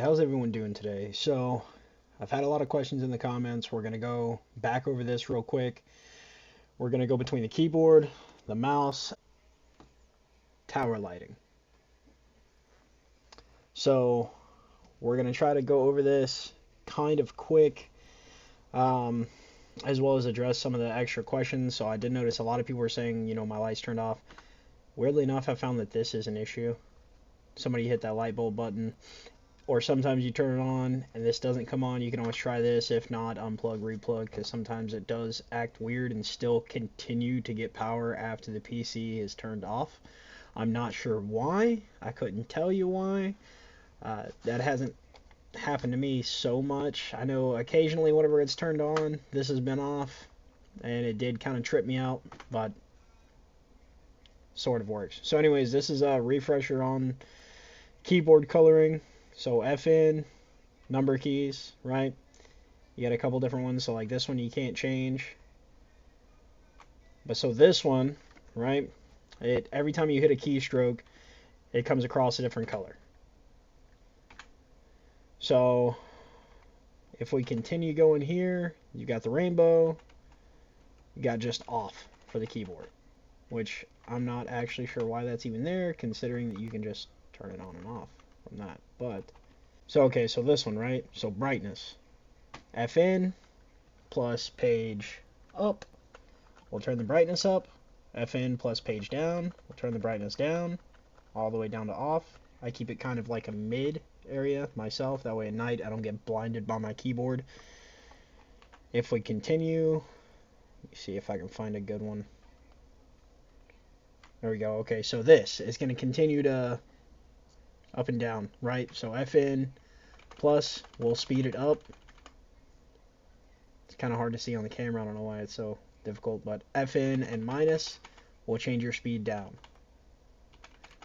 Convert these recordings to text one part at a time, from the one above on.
How's everyone doing today? So, I've had a lot of questions in the comments. We're going to go back over this real quick. We're going to go between the keyboard, the mouse, tower lighting. So, we're going to try to go over this kind of quick, as well as address some of the extra questions. So, I did notice a lot of people were saying, my lights turned off. Weirdly enough, I found that this is an issue. Somebody hit that light bulb button. Or sometimes you turn it on and this doesn't come on. You can always try this. If not, unplug, replug, because sometimes it does act weird and still continue to get power after the PC is turned off. I'm not sure why. I couldn't tell you why. That hasn't happened to me so much. I know occasionally whenever it's turned on, this has been off, and it did kind of trip me out, but sort of works. So anyways, this is a refresher on keyboard coloring. So FN, number keys, right? You got a couple different ones. So like this one you can't change. But so this one, right? Every time you hit a keystroke, it comes across a different color. So if we continue going here, you got the rainbow. You got just off for the keyboard, which I'm not actually sure why that's even there, considering that you can just turn it on and off from that. But so okay, so this one, right? So brightness, FN plus page up, we'll turn the brightness up. FN plus page down, we'll turn the brightness down all the way down to off. I keep it kind of like a mid area myself, that way at night I don't get blinded by my keyboard. If we continue, let me see if I can find a good one. There we go. Okay, so this is going to continue to up and down, right? So FN plus, we'll speed it up. It's kind of hard to see on the camera. I don't know why it's so difficult, but FN and minus will change your speed down.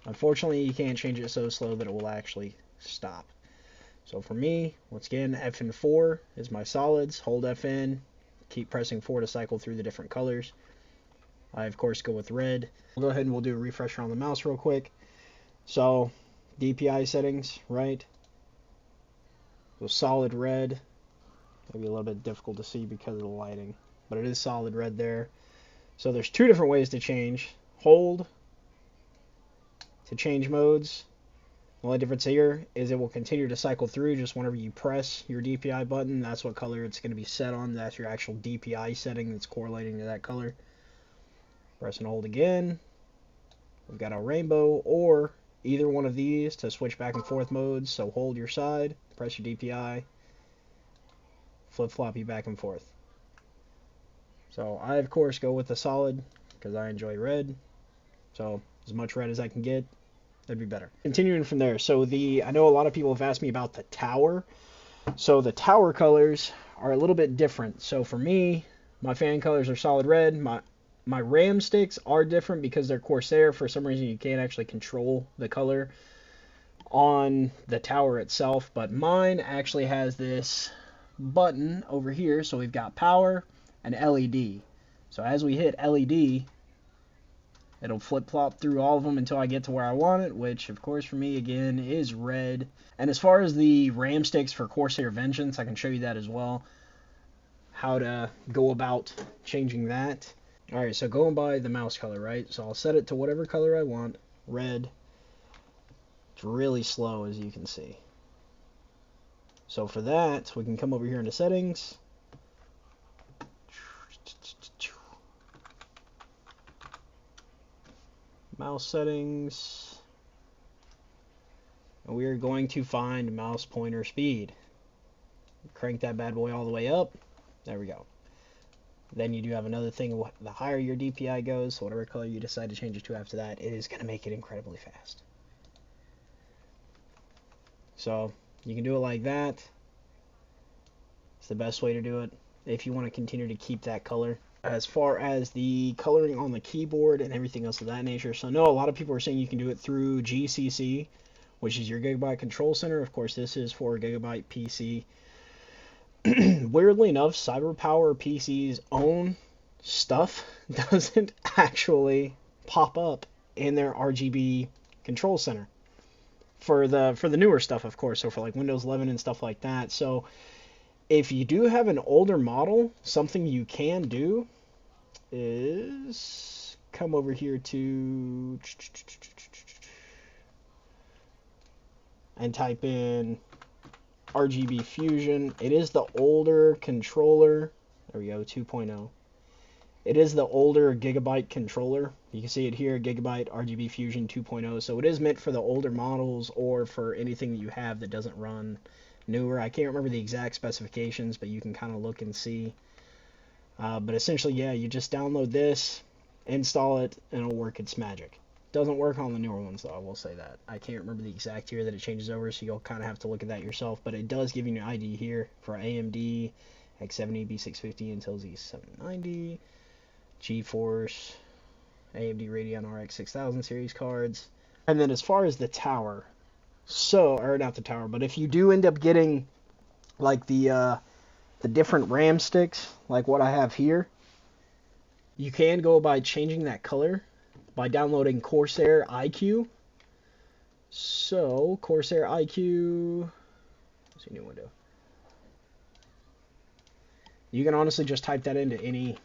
Unfortunately, you can't change it so slow that it will actually stop. So for me, once again, FN4 is my solids. Hold FN, keep pressing 4 to cycle through the different colors. I, of course, go with red. We'll go ahead and we'll do a refresher on the mouse real quick. So DPI settings, right? So solid red. Maybe a little bit difficult to see because of the lighting, but it is solid red there. So there's two different ways to change. Hold to change modes. The only difference here is it will continue to cycle through just whenever you press your DPI button. That's what color it's going to be set on. That's your actual DPI setting that's correlating to that color. Press and hold again. We've got our rainbow, or either one of these to switch back and forth modes. So hold your side, press your DPI, flip-flop you back and forth. So I, of course, go with the solid because I enjoy red. So as much red as I can get, that'd be better. Continuing from there, so I know a lot of people have asked me about the tower. So the tower colors are a little bit different. So for me, my fan colors are solid red. My RAM sticks are different because they're Corsair. For some reason, you can't actually control the color on the tower itself, but mine actually has this button over here. So we've got power and LED. So as we hit LED, it'll flip-flop through all of them until I get to where I want it, which, of course, for me, again, is red. And as far as the RAM sticks for Corsair Vengeance, I can show you that as well, how to go about changing that. Alright, so going by the mouse color, right? So I'll set it to whatever color I want. Red. It's really slow, as you can see. So for that, we can come over here into settings. Mouse settings. And we are going to find mouse pointer speed. Crank that bad boy all the way up. There we go. Then you do have another thing, the higher your DPI goes, so whatever color you decide to change it to after that, it is going to make it incredibly fast. So you can do it like that. It's the best way to do it if you want to continue to keep that color. As far as the coloring on the keyboard and everything else of that nature, so no, a lot of people are saying you can do it through GCC, which is your Gigabyte Control Center. Of course, this is for Gigabyte PC. Weirdly enough, CyberPowerPC's own stuff doesn't actually pop up in their RGB control center for the newer stuff, of course. So for like Windows 11 and stuff like that. So if you do have an older model, something you can do is come over here to and type in RGB Fusion. It is the older controller. There we go, 2.0. It is the older Gigabyte controller. You can see it here, Gigabyte RGB Fusion 2.0. So it is meant for the older models or for anything that you have that doesn't run newer. I can't remember the exact specifications, but you can kind of look and see. But essentially, yeah, you just download this, install it, and it'll work its magic. Doesn't work on the newer ones, though, I will say that. I can't remember the exact year that it changes over, so you'll kind of have to look at that yourself. But it does give you an ID here for AMD, X70, B650, Intel Z790, GeForce, AMD Radeon RX 6000 series cards. And then as far as the tower, or not the tower, but if you do end up getting like the different RAM sticks, like what I have here, you can go by changing that color by downloading Corsair iCUE. So Corsair iCUE, let's see, new window. You can honestly just type that into any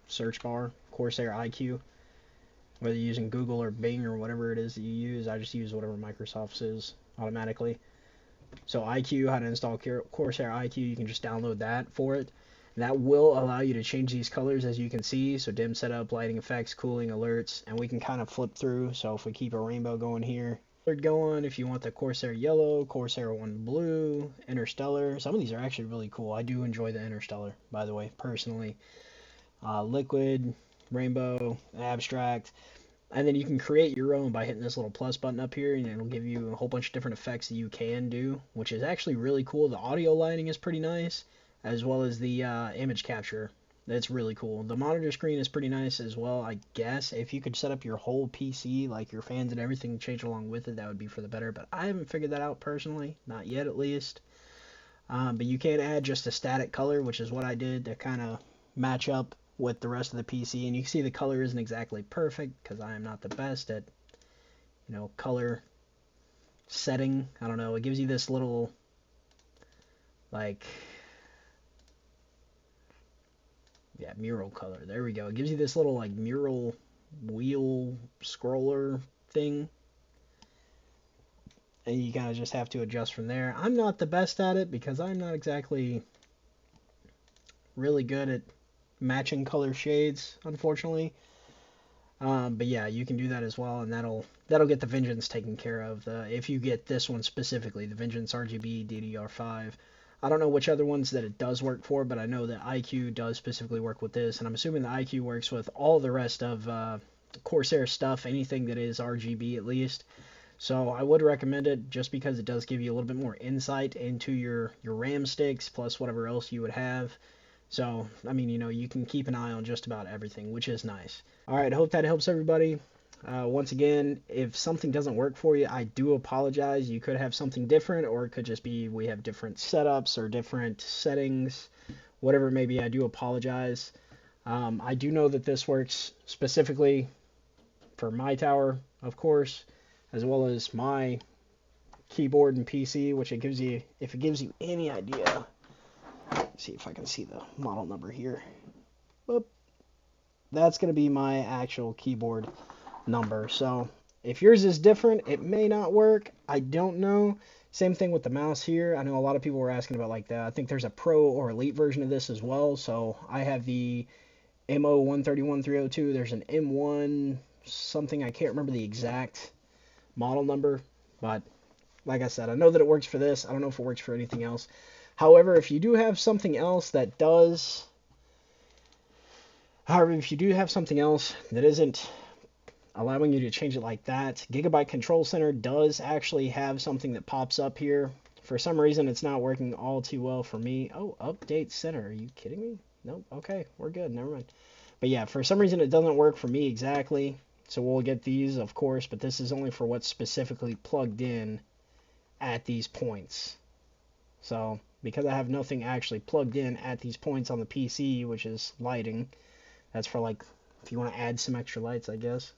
search bar, Corsair iCUE, whether you're using Google or Bing or whatever it is that you use. I just use whatever Microsoft's is automatically. So iCUE, how to install Corsair iCUE, you can just download that for it. And that will allow you to change these colors, as you can see. So dim setup, lighting effects, cooling, alerts, and we can kind of flip through. So if we keep a rainbow going here, going, if you want the Corsair yellow, Corsair one blue, Interstellar. Some of these are actually really cool. I do enjoy the Interstellar, by the way, personally. Liquid, rainbow, abstract. And then you can create your own by hitting this little plus button up here, and it'll give you a whole bunch of different effects that you can do, which is actually really cool. The audio lighting is pretty nice, as well as the image capture. That's really cool. The monitor screen is pretty nice as well, I guess. If you could set up your whole PC, like your fans and everything, change along with it, that would be for the better. But I haven't figured that out personally, not yet at least. But you can add just a static color, which is what I did to kind of match up with the rest of the PC. And you can see the color isn't exactly perfect because I am not the best at, color setting. I don't know. It gives you this little, like, yeah, mural color. There we go. It gives you this little, like, mural wheel scroller thing. And you kind of just have to adjust from there. I'm not the best at it because I'm not exactly really good at matching color shades, unfortunately. But yeah, you can do that as well, and that'll get the Vengeance taken care of. If you get this one specifically, the Vengeance RGB DDR5. I don't know which other ones that it does work for, but I know that iCUE does specifically work with this, and I'm assuming the iCUE works with all the rest of Corsair stuff, anything that is RGB at least. So I would recommend it just because it does give you a little bit more insight into your RAM sticks plus whatever else you would have. So, I mean, you can keep an eye on just about everything, which is nice. All right, I hope that helps everybody. Once again, if something doesn't work for you, I do apologize. You could have something different, or it could just be we have different setups or different settings, whatever it may be. I do apologize. I do know that this works specifically for my tower, of course, as well as my keyboard and PC, which it gives you, if it gives you any idea. Let's see if I can see the model number here. Boop. That's going to be my actual keyboard number. So if yours is different, it may not work. I don't know. Same thing with the mouse here. I know a lot of people were asking about like that. I think there's a Pro or Elite version of this as well. So I have the MO131302. There's an M1 something. I can't remember the exact model number, but like I said, I know that it works for this. I don't know if it works for anything else. However, if you do have something else that does, if you do have something else that isn't allowing you to change it like that, Gigabyte Control Center does actually have something that pops up here. For some reason, it's not working all too well for me. Oh, update center. Are you kidding me? Nope. Okay, we're good. Never mind. But yeah, for some reason, it doesn't work for me exactly. So we'll get these, of course, but this is only for what's specifically plugged in at these points. So because I have nothing actually plugged in at these points on the PC, which is lighting, that's for like if you want to add some extra lights, I guess.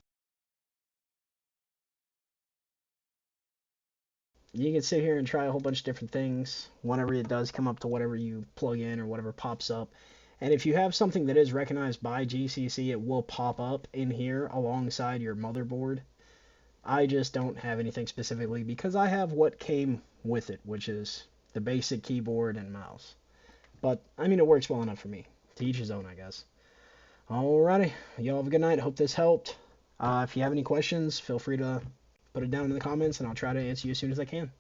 you can sit here and try a whole bunch of different things whenever it does come up to whatever you plug in or whatever pops up. And if you have something that is recognized by GCC, it will pop up in here alongside your motherboard. I just don't have anything specifically because I have what came with it, which is the basic keyboard and mouse. But, I mean, it works well enough for me. To each his own, I guess. Alrighty, y'all have a good night. Hope this helped. If you have any questions, feel free to put it down in the comments, and I'll try to answer you as soon as I can.